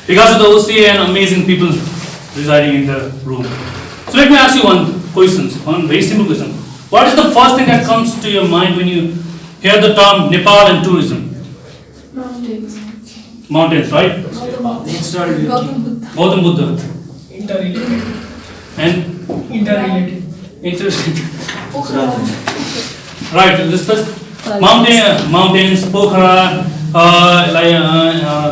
Regards to the OCA and amazing people residing in the room. So let me ask you one very simple question. What is the first thing that comes to your mind when you hear the term Nepal and tourism? Mountains. Mountains, right? Gautam Buddha. Interrelated. And Interrelated. Right, this is mountains, Pokhara,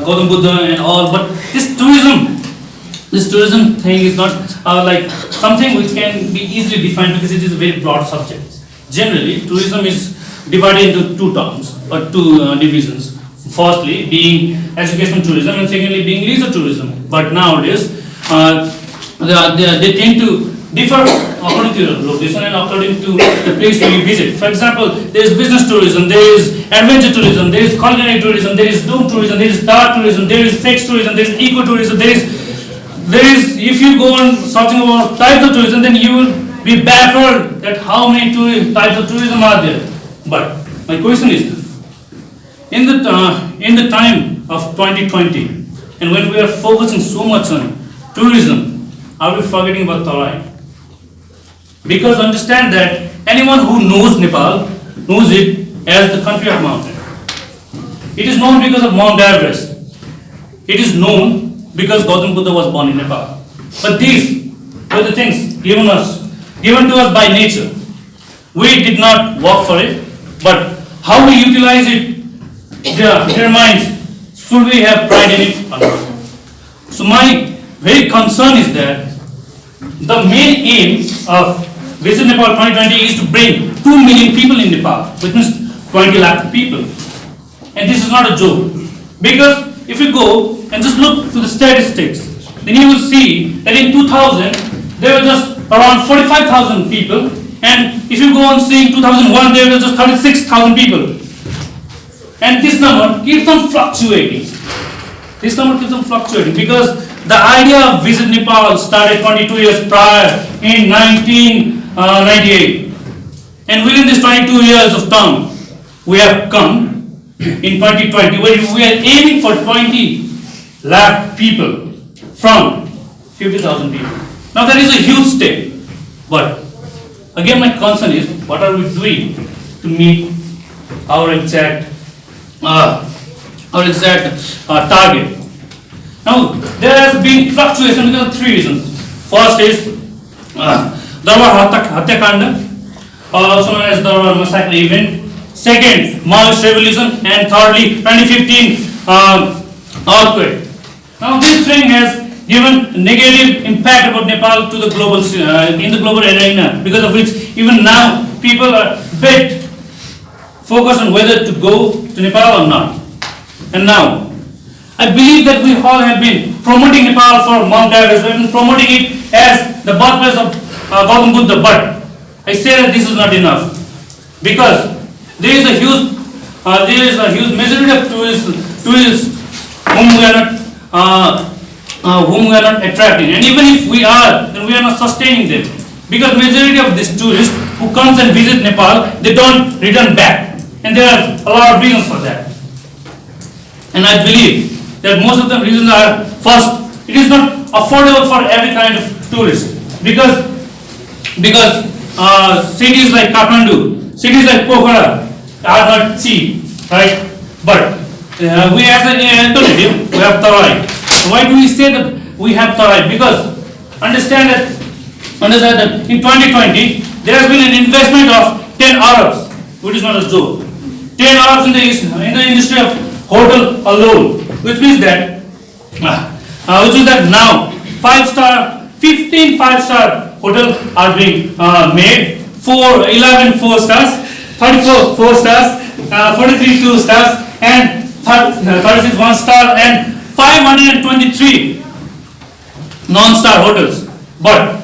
Gautam Buddha and all. But this tourism thing is not like something which can be easily defined because it is a very broad subject. Generally, tourism is divided into two terms or two divisions. Firstly, being educational tourism, and secondly, being leisure tourism. But nowadays, they tend to differ according to the location and according to the place where you visit. For example, there is business tourism, there is adventure tourism, there is culinary tourism, there is doom tourism, there is dark tourism, there is sex tourism, there is eco-tourism, there is, if you go on searching about types of tourism, then you will be baffled that how many types of tourism are there. But my question is, in the time of 2020, and when we are focusing so much on tourism, are we forgetting about Terai? Because understand that anyone who knows Nepal knows it as the country of mountain. It is known because of Mount Everest. It is known because Gautam Buddha was born in Nepal. But these were the things given to us by nature. We did not work for it, but how we utilize it determines should we have pride in it or not. So my very concern is that the main aim of Visit Nepal 2020 is to bring 2 million people in Nepal, which means 20 lakh people. And this is not a joke. Because if you go and just look to the statistics, then you will see that in 2000, there were just around 45,000 people. And if you go on seeing 2001, there were just 36,000 people. And this number keeps on fluctuating. Because the idea of Visit Nepal started 22 years prior in 1998. And within this 22 years of time, we have come in 2020 where we are aiming for 20 lakh people from 50,000 people. Now that is a huge step. But again my concern is what are we doing to meet our exact target. Now, there has been fluctuation because of 3 reasons. First is Darbar Hatyakanda, also known as Darbar Massacre event. Second, Maoist revolution, and thirdly, 2015 earthquake. Now, this thing has given negative impact about Nepal to the global in the global arena, because of which even now people are a bit focused on whether to go to Nepal or not. And now, I believe that we all have been promoting Nepal for Mount Everest, we have been promoting it as the birthplace of Gautam Buddha, but I say that this is not enough, because there is a huge majority of tourists whom we are not attracting, and even if we are, then we are not sustaining them, because majority of these tourists who comes and visit Nepal, they don't return back, and there are a lot of reasons for that. And I believe that most of the reasons are, first, it is not affordable for every kind of tourist, because cities like Kathmandu, cities like Pokhara are not cheap, right? But we as an alternative, we have Terai. Why do we say that we have Terai? Because understand that in 2020 there has been an investment of 10 Arabs, which is not a joke. 10 Arabs in the industry of hotel alone, which means that now 15 5-star hotels are being made, 11 4-stars, 34 4-stars, 43 2-stars, and 36 1-star, and 523 non-star hotels. But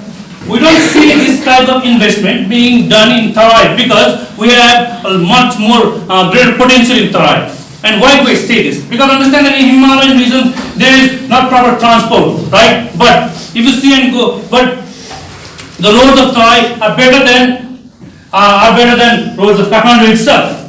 we don't see this type of investment being done in Terai, because we have a much more greater potential in Terai. And why do I say this? Because understand that in Himalayan region there is not proper transport, right? But if you see and go, but the roads of Terai are better than roads of Kathmandu itself.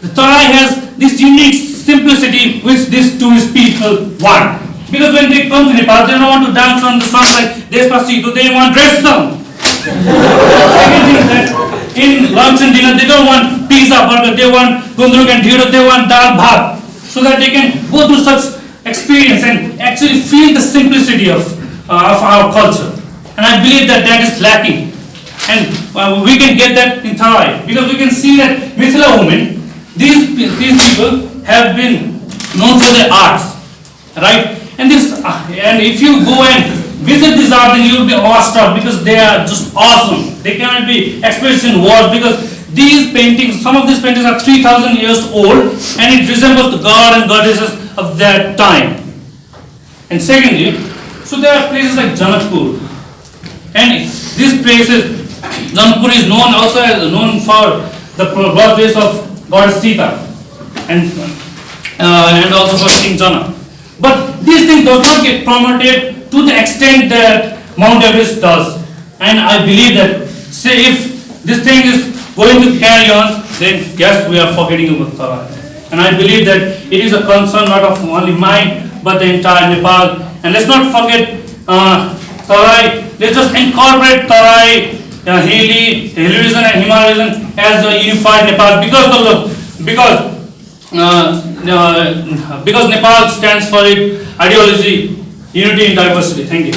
The Terai has this unique simplicity which these tourist people want. Because when they come to Nepal, they don't want to dance on the song like Despacito, they want dress song. Second thing is that in lunch and dinner, they don't want pizza, burger, they want gundruk and dhiro, they want dal bhat. So that they can go through such experience and actually feel the simplicity of our culture. And I believe that that is lacking. And we can get that in Terai. Because we can see that Mithila women, these people have been known for their arts. Right? And if you go and visit this art, then you will be awestruck because they are just awesome. They cannot be expressed in words because these paintings, some of these paintings are 3,000 years old and it resembles the god and goddesses of that time. And secondly, so there are places like Janakpur. And these places, Janakpur is known for the birthplace of goddess Sita and also for King Jana. But these things does not get promoted to the extent that Mount Everest does. And I believe that, say, if this thing is going to carry on, then yes, we are forgetting about Terai. And I believe that it is a concern not of only mine, but the entire Nepal. And let's not forget Terai. Let's just incorporate Terai, Hinduism and Himalayan as a unified Nepal because Nepal stands for its ideology, unity in diversity. Thank you.